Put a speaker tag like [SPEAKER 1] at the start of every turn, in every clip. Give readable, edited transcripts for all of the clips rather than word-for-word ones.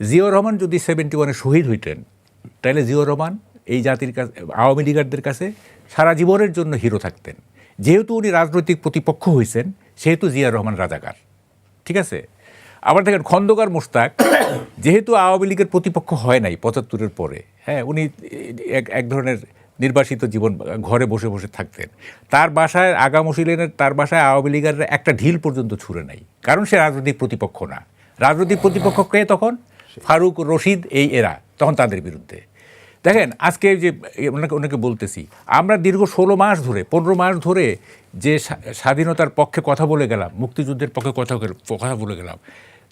[SPEAKER 1] জিয়াউর রহমান যদি 71-এ শহীদ হইতেন তাহলে জিয়াউর রহমান এই জাতির কাছে, আওয়ামী লীগারদের কাছে সারা জীবনের জন্য হিরো থাকতেন। যেহেতু উনি রাজনৈতিক প্রতিপক্ষ হয়েছেন সেহেতু জিয়াউর রহমান রাজাকার, ঠিক আছে। আবার দেখেন খন্দকার মোশতাক যেহেতু আওয়ামী লীগের প্রতিপক্ষ হয় নাই 75-এর পরে, হ্যাঁ, উনি এক ধরনের নির্বাসিত জীবন, ঘরে বসে বসে থাকতেন। তার বাসায় আগা মসিলেনের তার বাসায় আওয়ামী লীগের একটা ঢিল পর্যন্ত ছুঁড়ে নাই, কারণ সে রাজনৈতিক প্রতিপক্ষ না। রাজনৈতিক প্রতিপক্ষ কে তখন? ফারুক, রশিদ, এই এরা তখন তাদের বিরুদ্ধে। দেখেন আজকে যে ওনাকে বলতেছি, আমরা দীর্ঘ 16 মাস ধরে 15 মাস ধরে যে স্বাধীনতার পক্ষে কথা বলে গেলাম, মুক্তিযুদ্ধের পক্ষে কথা বলে গেলাম,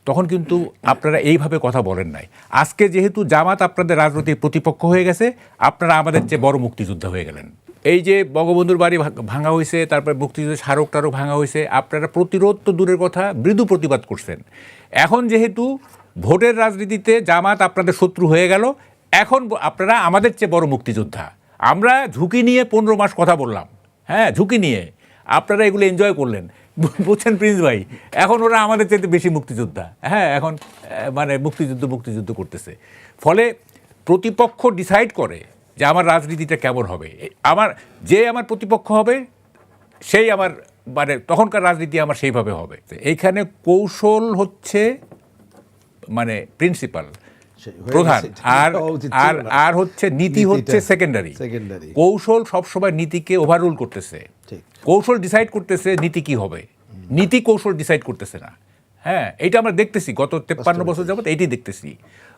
[SPEAKER 1] তখন কিন্তু আপনারা এইভাবে কথা বলেন নাই। আজকে যেহেতু জামাত আপনাদের রাজনৈতিক প্রতিপক্ষ হয়ে গেছে, আপনারা আমাদের চেয়ে বড় মুক্তিযোদ্ধা হয়ে গেলেন। এই যে বঙ্গবন্ধুর বাড়ি ভাঙা হয়েছে, তারপরে মুক্তিযুদ্ধের স্মারক টারক ভাঙা হয়েছে, আপনারা প্রতিরোধ তো দূরের কথা, মৃদু প্রতিবাদ করছেন। এখন যেহেতু ভোটের রাজনীতিতে জামাত আপনাদের শত্রু হয়ে গেল, এখন আপনারা আমাদের চেয়ে বড় মুক্তিযোদ্ধা। আমরা ঝুঁকি নিয়ে 15 মাস কথা বললাম, হ্যাঁ, ঝুঁকি নিয়ে আপনারা এগুলো এনজয় করলেন, বুঝছেন প্রিন্স ভাই। এখন ওরা আমাদের চাইতে বেশি মুক্তিযোদ্ধা, হ্যাঁ, এখন মানে মুক্তিযুদ্ধ করতেছে। ফলে প্রতিপক্ষ ডিসাইড করে যে আমার রাজনীতিটা কেমন হবে। আমার প্রতিপক্ষ হবে সেই আমার মানে তখনকার রাজনীতি আমার সেইভাবে হবে। এইখানে কৌশল হচ্ছে মানে প্রিন্সিপাল, প্রধান, আর হচ্ছে নীতি হচ্ছে সেকেন্ডারি। কৌশল সবসময় নীতিকে ওভাররুল করতেছে। কৌশল ডিসাইড করতেছে নীতি কি হবে, নীতি কৌশল ডিসাইড করতেছে না। হ্যাঁ, এইটা আমরা দেখতেছি গত 53 বছর যাবত, এইটাই দেখতেছি।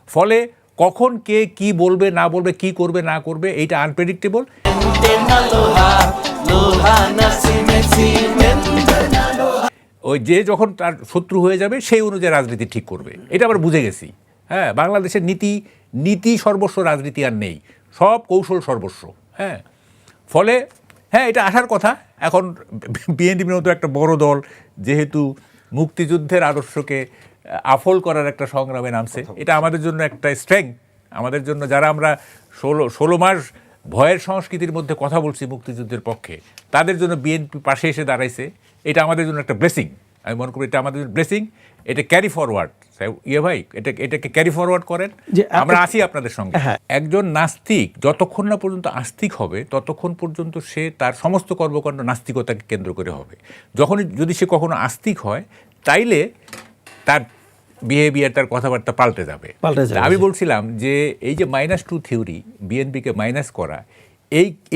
[SPEAKER 1] ফলে কখন কে কি বলবে না বলবে, কি করবে না করবে, এইটা আনপ্রেডিক্টেবল। ওই যে যখন তার শত্রু হয়ে যাবে সেই অনুযায়ী রাজনীতি ঠিক করবে, এটা আমরা বুঝে গেছি। হ্যাঁ, বাংলাদেশের নীতি সর্বস্ব, রাজনীতি আর নেই, সব কৌশল সর্বস্ব। হ্যাঁ, ফলে হ্যাঁ, এটা আসার কথা। এখন বিএনপির মতো একটা বড় দল যেহেতু মুক্তিযুদ্ধের আদর্শকে আফল করার একটা সংগ্রামে নামছে, এটা আমাদের জন্য একটা স্ট্রেংথ। আমাদের জন্য যারা আমরা 16 মাস ভয়ের সংস্কৃতির মধ্যে কথা বলছি মুক্তিযুদ্ধের পক্ষে, তাদের জন্য বিএনপি পাশে এসে দাঁড়াইছে, এটা আমাদের জন্য একটা ব্লেসিং। আমি মনে করি এটা আমাদের ব্লেসিং, এটা ক্যারি ফরওয়ার্ড। ভাই, এটাকে ক্যারি ফরওয়ার্ড করেন, আমরা আছি আপনাদের সঙ্গে। একজন নাস্তিক যতক্ষণ না পর্যন্ত আস্তিক হবে ততক্ষণ পর্যন্ত সে তার সমস্ত কর্মকাণ্ড নাস্তিকতাকে কেন্দ্র করে হবে। যদি সে কখনো আস্তিক হয় তাইলে তার বিহেভিয়ার, তার কথাবার্তা পাল্টে যাবে। আমি বলছিলাম যে এই যে -2 থিওরি, বিএনপিকে মাইনাস করা,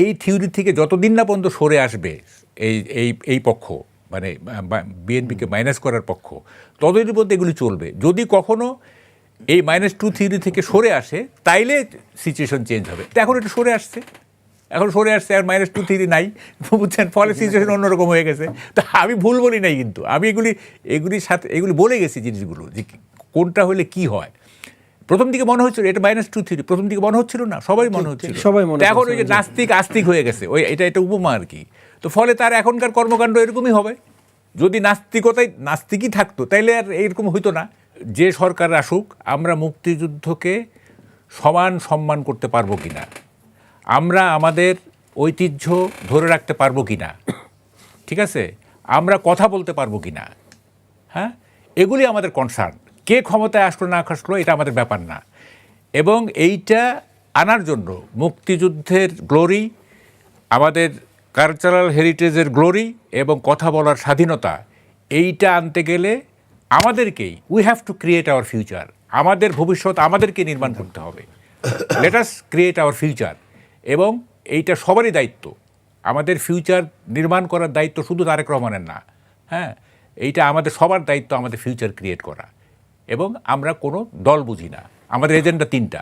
[SPEAKER 1] এই থিওরি থেকে যতদিন না পর্যন্ত সরে আসবে এই পক্ষ, মানে বিএনপিকে মাইনাস করার পক্ষ, ততদিন পর্যন্ত এগুলি চলবে। যদি কখনো এই -2 থিওরি থেকে সরে আসে তাইলে সিচুয়েশন চেঞ্জ হবে। এখন এটা সরে আসছে, আর -2 থিওরি নাই, বুঝছেন, ফলে সিচুয়েশন অন্যরকম হয়ে গেছে। তা আমি ভুল বলি নাই, কিন্তু আমি এগুলি বলে গেছি জিনিসগুলো, যে কোনটা হলে কি হয়। প্রথম দিকে মনে হচ্ছিল এটা -2 থিওরি, প্রথম দিকে মনে হচ্ছিল না, সবাই মনে হচ্ছিল। এখন ওই যে নাস্তিক আস্তিক হয়ে গেছে, এটা উপমা আর কি। তো ফলে তার এখনকার কর্মকাণ্ড এরকমই হবে। যদি নাস্তিকই থাকতো তাইলে আর এরকম হইতো না। যে সরকার আসুক, আমরা মুক্তিযুদ্ধকে সমান সম্মান করতে পারবো কিনা, আমরা আমাদের ঐতিহ্য ধরে রাখতে পারবো কিনা, ঠিক আছে, আমরা কথা বলতে পারবো কিনা, হ্যাঁ, এগুলি আমাদের কনসার্ন। কে ক্ষমতায় আসলো না আসলো এটা আমাদের ব্যাপার না। এবং এইটা আনার জন্য মুক্তিযুদ্ধের গ্লোরি, আমাদের কালচারাল হেরিটেজের গ্লোরি এবং কথা বলার স্বাধীনতা, এইটা আনতে গেলে আমাদেরকেই we have to create our future. আমাদের ভবিষ্যৎ আমাদেরকে নির্মাণ করতে হবে। Let us create our future. এবং এইটা সবারই দায়িত্ব। আমাদের ফিউচার নির্মাণ করার দায়িত্ব শুধু তারেক রহমানের না, হ্যাঁ, এইটা আমাদের সবার দায়িত্ব, আমাদের ফিউচার ক্রিয়েট করা। এবং আমরা কোনো দল বুঝি না, আমাদের এজেন্ডা 3টা।